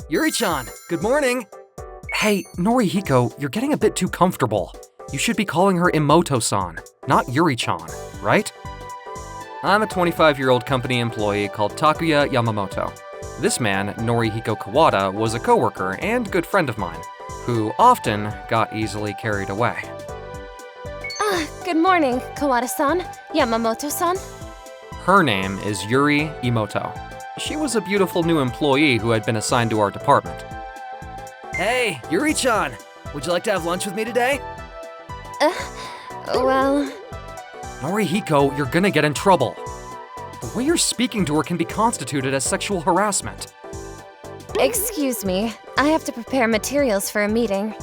Yuri-chan, good morning! Hey, Norihiko, you're getting a bit too comfortable. You should be calling her Imoto-san, not Yuri-chan, right? I'm a 25-year-old company employee called Takuya Yamamoto. This man, Norihiko Kawada, was a coworker and good friend of mine, who often got easily carried away. Good morning, Kawada-san, Yamamoto-san. Her name is Yuri Imoto. She was a beautiful new employee who had been assigned to our department. Hey, Yuri-chan, would you like to have lunch with me today? Well... Norihiko, you're gonna get in trouble. The way you're speaking to her can be constituted as sexual harassment. Excuse me, I have to prepare materials for a meeting.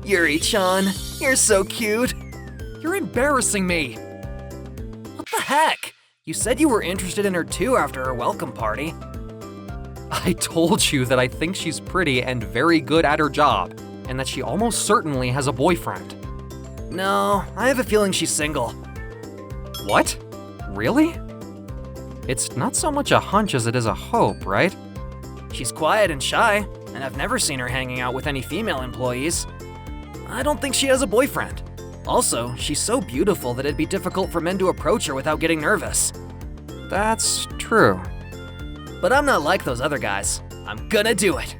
Yuri-chan, you're so cute. You're embarrassing me. What the heck? You said you were interested in her too after her welcome party. I told you that I think she's pretty and very good at her job, and that she almost certainly has a boyfriend. No, I have a feeling she's single. What? Really? It's not so much a hunch as it is a hope, right? She's quiet and shy, and I've never seen her hanging out with any female employees. I don't think she has a boyfriend. Also, she's so beautiful that it'd be difficult for men to approach her without getting nervous. That's true. But I'm not like those other guys. I'm gonna do it.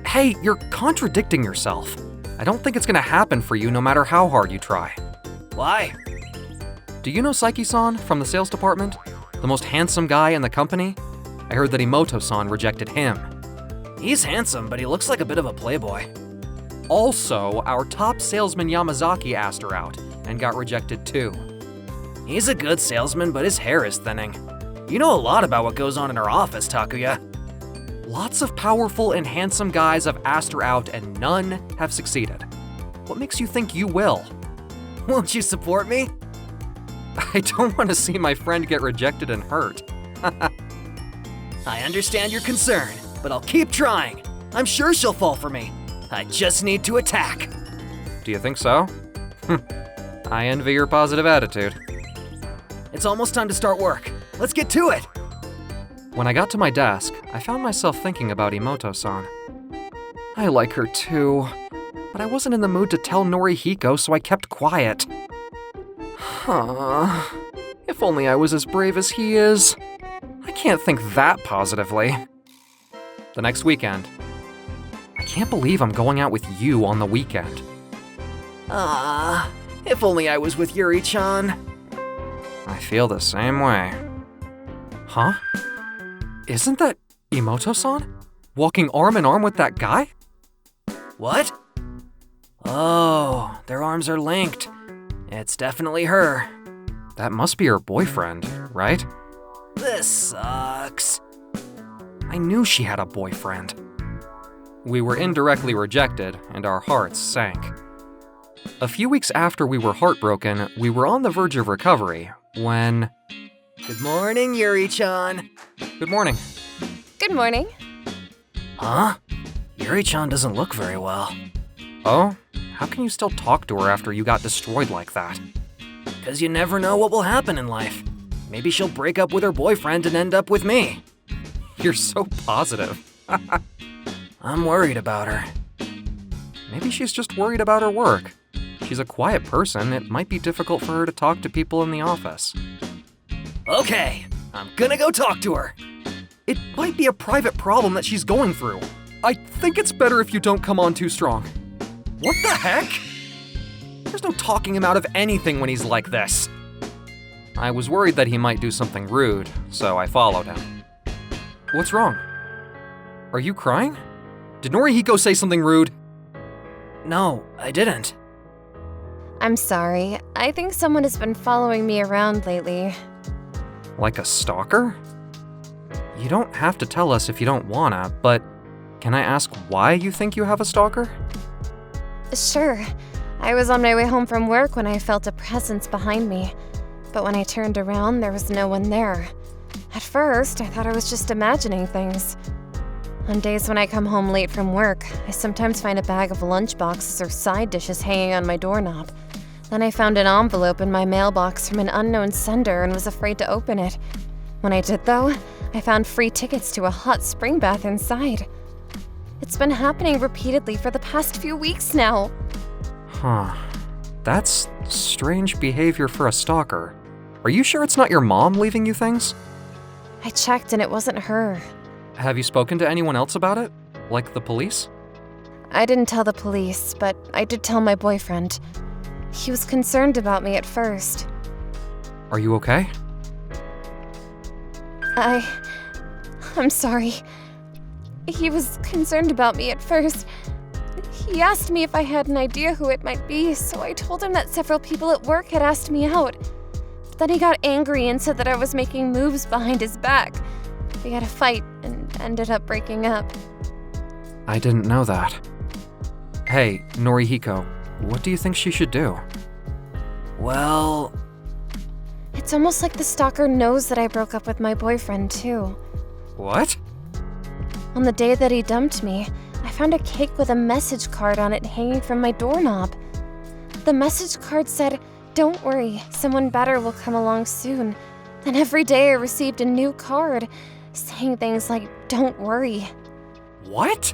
Hey, you're contradicting yourself. I don't think it's gonna happen for you no matter how hard you try. Why? Do you know Saiki-san from the sales department? The most handsome guy in the company? I heard that Imoto-san rejected him. He's handsome, but he looks like a bit of a playboy. Also, our top salesman Yamazaki asked her out and got rejected too. He's a good salesman, but his hair is thinning. You know a lot about what goes on in our office, Takuya. Lots of powerful and handsome guys have asked her out and none have succeeded. What makes you think you will? Won't you support me? I don't want to see my friend get rejected and hurt. I understand your concern, but I'll keep trying. I'm sure she'll fall for me. I just need to attack. Do you think so? I envy your positive attitude. It's almost time to start work. Let's get to it. When I got to my desk, I found myself thinking about Imoto-san. I like her too, but I wasn't in the mood to tell Norihiko, so I kept quiet. If only I was as brave as he is. I can't think that positively. The next weekend. I can't believe I'm going out with you on the weekend. If only I was with Yuri-chan. I feel the same way. Huh? Isn't that Imoto-san? Walking arm in arm with that guy? What? Oh, their arms are linked. It's definitely her. That must be her boyfriend, right? This sucks. I knew she had a boyfriend. We were indirectly rejected, and our hearts sank. A few weeks after we were heartbroken, we were on the verge of recovery when... Good morning, Yuri-chan. Good morning. Good morning. Huh? Yuri-chan doesn't look very well. Oh? How can you still talk to her after you got destroyed like that? 'Cause you never know what will happen in life. Maybe she'll break up with her boyfriend and end up with me. You're so positive. I'm worried about her. Maybe she's just worried about her work. She's a quiet person. It might be difficult for her to talk to people in the office. Okay, I'm gonna go talk to her. It might be a private problem that she's going through. I think it's better if you don't come on too strong. What the heck? There's no talking him out of anything when he's like this. I was worried that he might do something rude, so I followed him. What's wrong? Are you crying? Did Norihiko say something rude? No, I didn't. I'm sorry. I think someone has been following me around lately. Like a stalker? You don't have to tell us if you don't wanna, but can I ask why you think you have a stalker? Sure. I was on my way home from work when I felt a presence behind me. But when I turned around, there was no one there. At first, I thought I was just imagining things. On days when I come home late from work, I sometimes find a bag of lunchboxes or side dishes hanging on my doorknob. Then I found an envelope in my mailbox from an unknown sender and was afraid to open it. When I did, though, I found free tickets to a hot spring bath inside. It's been happening repeatedly for the past few weeks now. Huh. That's strange behavior for a stalker. Are you sure it's not your mom leaving you things? I checked and it wasn't her. Have you spoken to anyone else about it? Like the police? I didn't tell the police, but I did tell my boyfriend. He was concerned about me at first. Are you okay? I'm sorry. He was concerned about me at first. He asked me if I had an idea who it might be, so I told him that several people at work had asked me out. But then he got angry and said that I was making moves behind his back. We had a fight and ended up breaking up. I didn't know that. Hey, Norihiko, what do you think she should do? Well, It's almost like the stalker knows that I broke up with my boyfriend, too. What? On the day that he dumped me, I found a cake with a message card on it hanging from my doorknob. The message card said, "Don't worry, someone better will come along soon." And every day I received a new card saying things like, "Don't worry." What?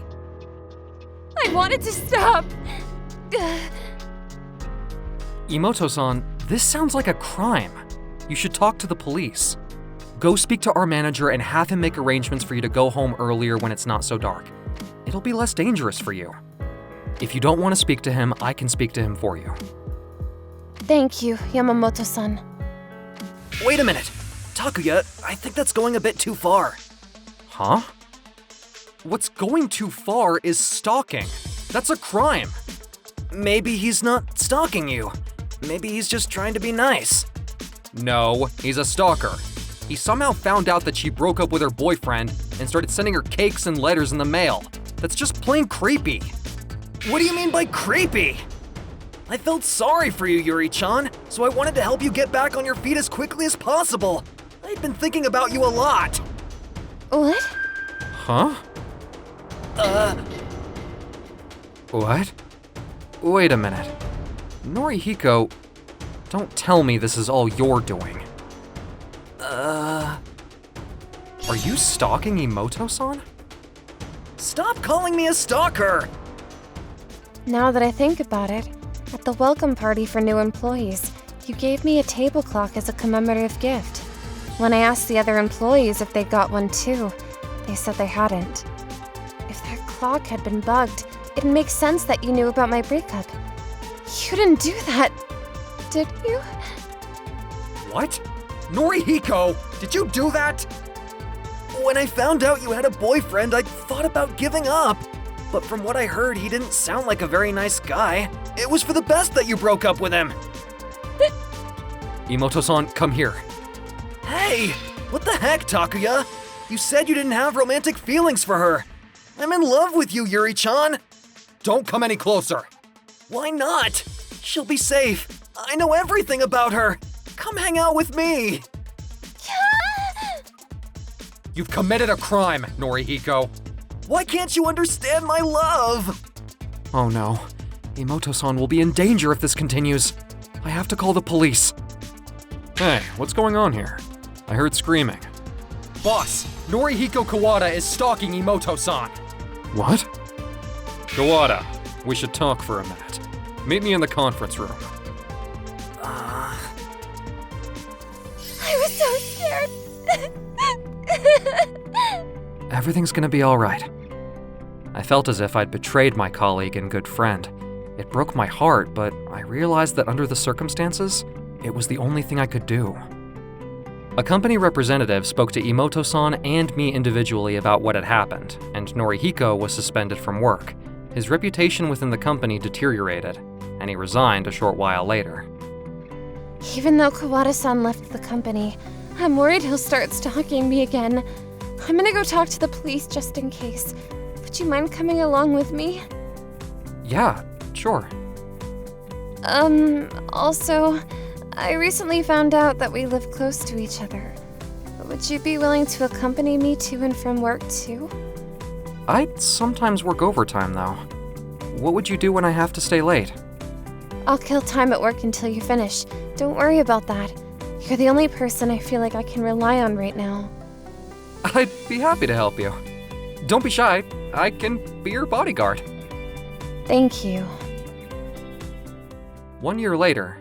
I wanted to stop. Imoto-san, this sounds like a crime. You should talk to the police. Go speak to our manager and have him make arrangements for you to go home earlier when it's not so dark. It'll be less dangerous for you. If you don't want to speak to him, I can speak to him for you. Thank you, Yamamoto-san. wait a minute. Takuya, I think that's going a bit too far. Huh? What's going too far is stalking. That's a crime. Maybe he's not stalking you. Maybe he's just trying to be nice. No, he's a stalker. He somehow found out that she broke up with her boyfriend and started sending her cakes and letters in the mail. That's just plain creepy. What do you mean by creepy? I felt sorry for you, Yuri-chan, so I wanted to help you get back on your feet as quickly as possible. I'd been thinking about you a lot. What? Huh? What? Wait a minute. Norihiko, don't tell me this is all you're doing. Are you stalking Imoto-san? Stop calling me a stalker! Now that I think about it, at the welcome party for new employees, you gave me a table clock as a commemorative gift. When I asked the other employees if they got one too, they said they hadn't. If that clock had been bugged, it'd make sense that you knew about my breakup. You didn't do that, did you? What? Norihiko, did you do that? When I found out you had a boyfriend, I thought about giving up. But from what I heard, he didn't sound like a very nice guy. It was for the best that you broke up with him. Imoto-san, come here. Hey, what the heck, Takuya? You said you didn't have romantic feelings for her. I'm in love with you, Yuri-chan. Don't come any closer. Why not? She'll be safe. I know everything about her. Come hang out with me. You've committed a crime, Norihiko. Why can't you understand my love? Oh no. Imoto-san will be in danger if this continues. I have to call the police. Hey, what's going on here? I heard screaming. Boss, Norihiko Kawada is stalking Imoto-san. What? Kawada, we should talk for a minute. Meet me in the conference room. I was so scared. Everything's gonna be all right. I felt as if I'd betrayed my colleague and good friend. It broke my heart, but I realized that under the circumstances, it was the only thing I could do. A company representative spoke to Imoto-san and me individually about what had happened, and Norihiko was suspended from work. His reputation within the company deteriorated, and he resigned a short while later. Even though Kawada-san left the company, I'm worried he'll start stalking me again. I'm gonna go talk to the police just in case. Would you mind coming along with me? Yeah, sure. Also, I recently found out that we live close to each other. Would you be willing to accompany me to and from work too? I sometimes work overtime though. What would you do when I have to stay late? I'll kill time at work until you finish. Don't worry about that. You're the only person I feel like I can rely on right now. I'd be happy to help you. Don't be shy, I can be your bodyguard. Thank you. 1 year later.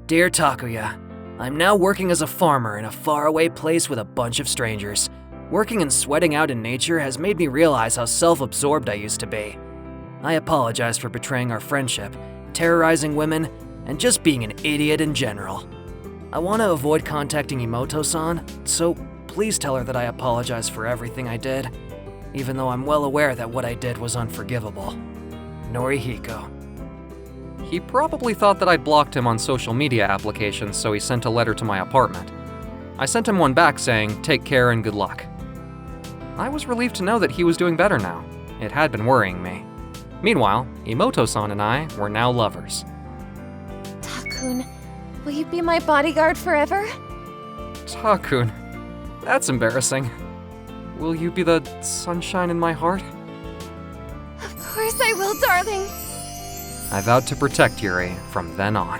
Dear Takuya, I'm now working as a farmer in a faraway place with a bunch of strangers. Working and sweating out in nature has made me realize how self-absorbed I used to be. I apologize for betraying our friendship, terrorizing women, and just being an idiot in general. I want to avoid contacting Imoto-san, so please tell her that I apologize for everything I did, even though I'm well aware that what I did was unforgivable. Norihiko. He probably thought that I'd blocked him on social media applications, so he sent a letter to my apartment. I sent him one back saying, "Take care and good luck." I was relieved to know that he was doing better now. It had been worrying me. Meanwhile, Imoto-san and I were now lovers. Takun, will you be my bodyguard forever? Takun, that's embarrassing. Will you be the sunshine in my heart? Of course I will, darling. I vowed to protect Yuri from then on.